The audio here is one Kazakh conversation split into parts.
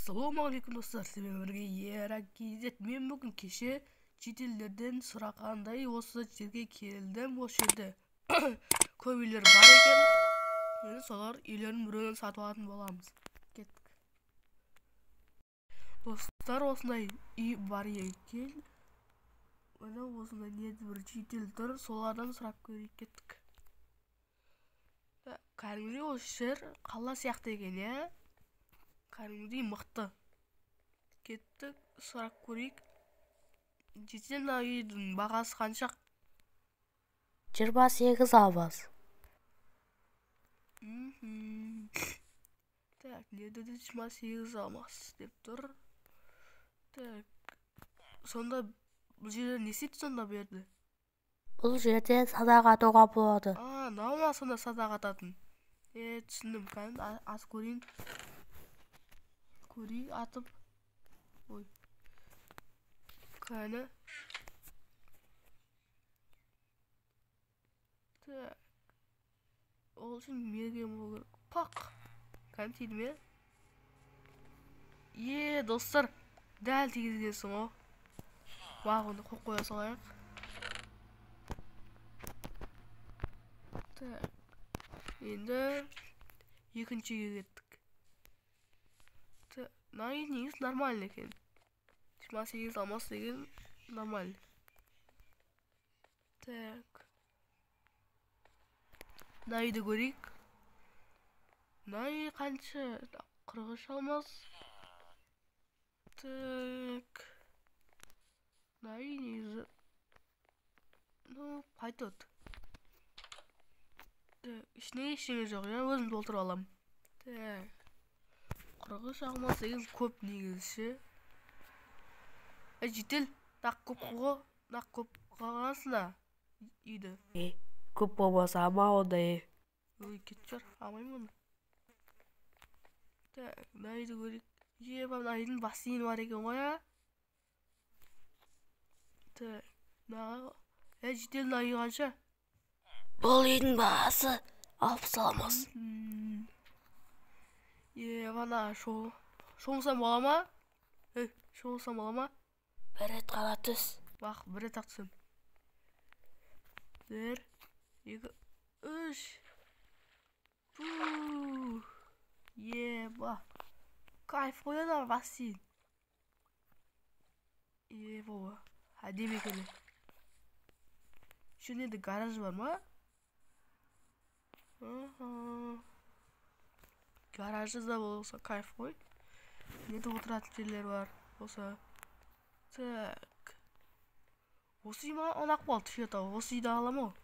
Ассалаумағалейкум достар, сіздермен бірге Еракизет. Мен бүгін кеше шетелдерден сұрағандай осы жерге келдім. Осы жерде көп үйлер бар екен. Енді солар үйлердің біреуін сатып алатын боламыз. Кеттік. Достар, осындай үй бар екен. Мына осындай неді бір шетел тұр, солардан сұрап көрейік. Кеттік. Кәдімгідей осы жер қала сияқты екен, иә? Кәдімгідей мықты. Кеттік, сұрап көрейік. Жетен мына үйдің бағасы қанша? 28 алмас. Так, неде 28 алмас деп тұр. Так, сонда бұл жерде не істейді сонда берді? Бұл жерде садақ атуға болады. Мынау ма сонда садақ ататын? Түсіндім. Кәдімгі ат көрейін. Көрейік атып. Ой. Кәні. Так. Ол үшін мерген болу керек. Пақ. Кәні тейді ме? Достар. Дәл тегізгенсің о. Бағымды қоқ қоя салайық. Так. Енді екіншіге кеттік. Мына үй негізі нормальный екен. 28 алмас деген нормальный. Так. Мына үйді көрейік. Мына үй қанша? 43 алмас. Так. Мына үй негізі. Пайтот. Ішіне ештеңе жоқ, я өзім толтырып алам. Так. 43 алмас деген көп негізі. Жетел, нақ көп қоғы, нақ көп қалғансына үйді. Көп болмаса ама ондай. Кетіп жар, алмаймын оны. Так, мына үйді көрейік. Мына үйдің бассейні бар екен ғой, а? Так, мына жетел мына үй қанша? Бұл үйдің бағасы 60 алмас. Мана шоңсам бола ма? Шоңсам бола ма? Бір рет қана түс. Бақ, бір рет ақ түсем. 1, 2, 3. Ба. Кайф қой ана бассейн. Ба. Әдемі екен. Шөнеді гараж бар ма? Гаражы да болса кайф қой. Неде отыратын жерлер бар болса. Так. Осы үй ма онақ болды шетау. Осы үйді алам о.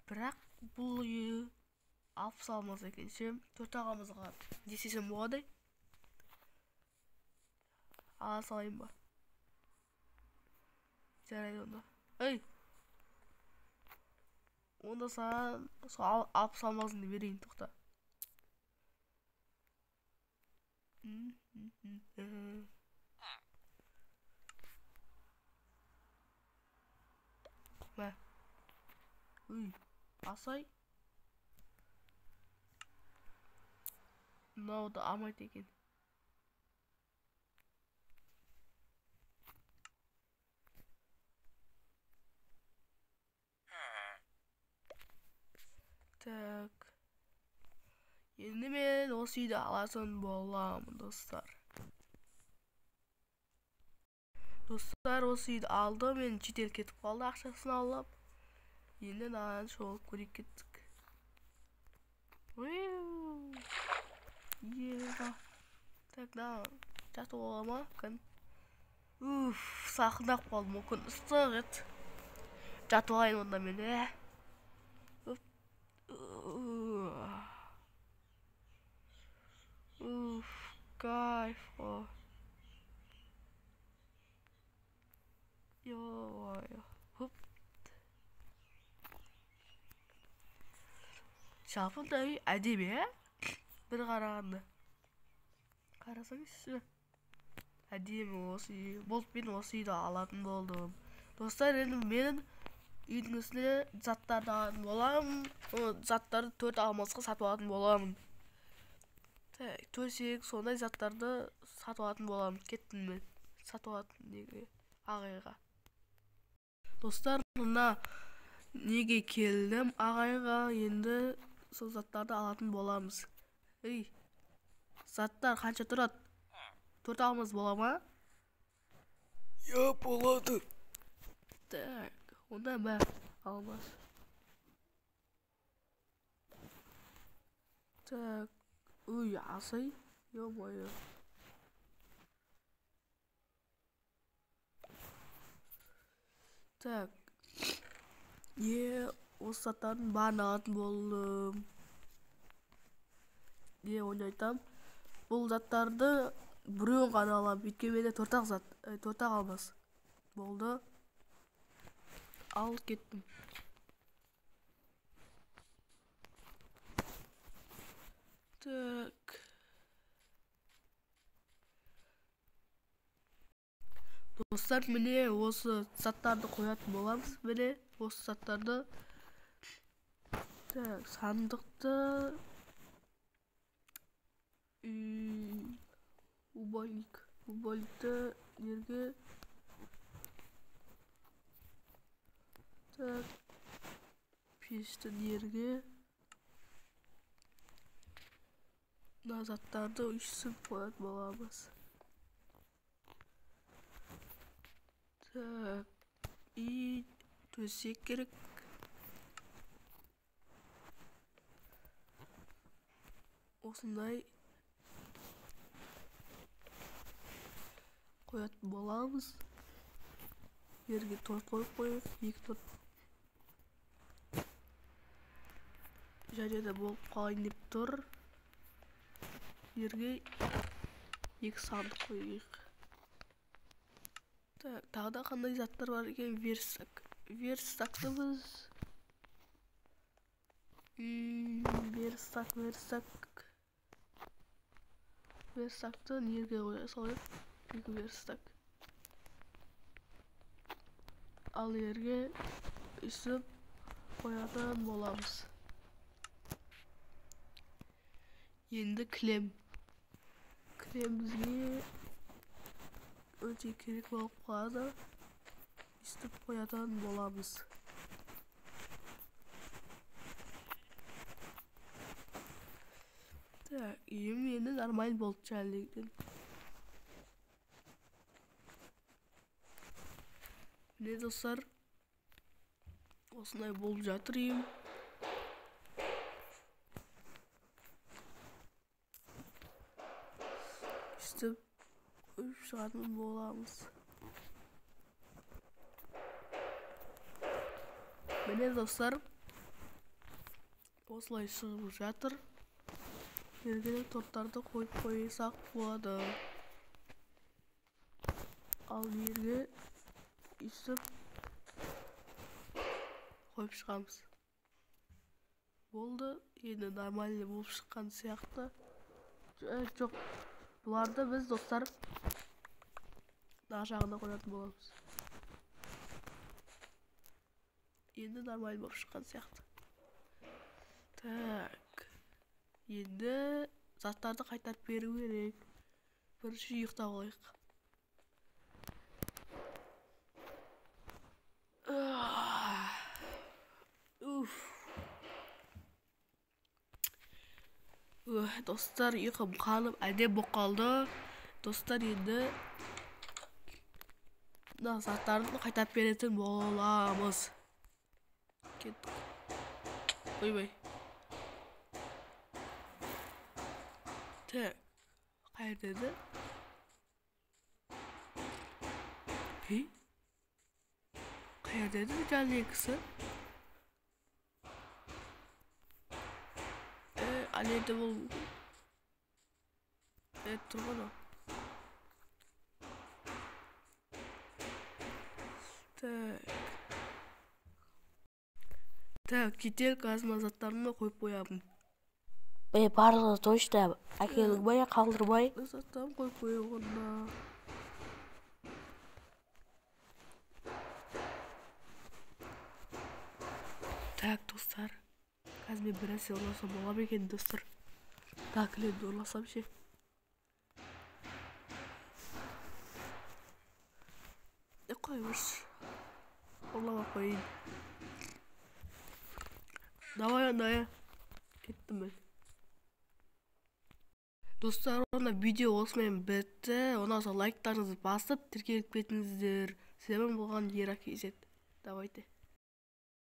Бірақ бұл үй 60 алмас екенше. 4 ағамызға десесем болады. Ала салайын ба. Жарайды онда. Онда саған 60 алмасыңды берейін, тоқта. Мә. Асай. Мынау да алмайды екен. Так. Енді мен осы үйді алатын боламын, достар. Достар, осы үйді алды, мен шетел кетіп қалды, ақшасын алып. Енді наған шолып көрейік кеттік. Так, жатып ола ма? Сақындап қалды, мүмкін ыстық ет. Жатып олайын онда мен, кайф о. Жалпында үй әдемі, бір қарағанда. Қарасаңыз, әдемі осы үй. Болып мен осы үйді алатын болдым. Достар, енді менің үйдің үстіне заттарды алатын боламын. Заттарды 4 алмасқа сатып алатын боламын. Төсек сондай заттарды сатып алатын боламын. Кеттім мен. Сатып алатын неге? Ағайға. Достар, мына неге келдім? Ағайға енді сол заттарды алатын боламыз. Ей, заттар қанша тұрады? 4 алмыз бола ма? Я, болады. Так, онда бә алмас. Так, ой, асай, ё-моё. Так, осы заттардың барын алатын болдым. Ойнайтам. Бұл заттарды біреуін ғана аламын. Өйткені менде 4 алмас. Болды. Ал кеттім. Так. Достар, міне осы заттарды қоятын боламыз. Міне осы заттарды. Так, сандықты. Убойникті жерге. Так. Пештің жерге. Мына заттарды үйсіп қоятын боламыз. Так. И төсек керек. Осындай қоятын боламыз. Жерге торт қойып қойып, 2 торт. Және де болып қалайын деп тұр. Жерге 2 сандық қойып. Так, тағы да қандай заттар бар екен? Верстак. Верстактымыз. Верстакты неге қоя салайық? 2 верстак. Ал жерге үсіп қоятын боламыз. Енді кілем. Кілем бізге өте керек болып қалады. Үстіп қоятын боламыз. Так, үйім енді нормаль болды жәлдеген. Міне достар, осындай болып жатыр үйім. Үстіп қойып шығатын боламыз. Міне достар, осылай шығып жатыр. Жерге торттарды қойып қойсақ болады. Ал жерге үсіп қойып шығамыз. Болды. Енді нормальный болып шыққан сияқты. Жоқ. Бұларды біз достар жағына қоятын боламыз. Енді нормаль болып шыққан сияқты. Так. Енді заттарды қайтарып беру керек. Бірінші ұйықтап алайық. Достар, ұйқым қанып әдеп болып қалды. Достар, енді заттарды қайтарып беретін боламыз. Кеттік. Ойбай. Так, қайырдеді? Қайырдеді жаңа кісі? Әледі бұл. Тұрған о. Так, кетер қазма заттарымды қойып қоямын. Барлығы точно әкелінбай, қалдырмай. Заттарым қойып қойғанда. Так, достар. Қазір мен бір нәрсе ойласам бола ма екен, достар? Так, енді ұрласам ше. Қой берші. Ұрлама қойын. Давай онда я. Кеттім мен. Достар, онда видео осымен бітті. Онан соң лайктарыңызды басып, тіркеліп кетіңіздер. Сіздермен болған Еракизет. Давайте.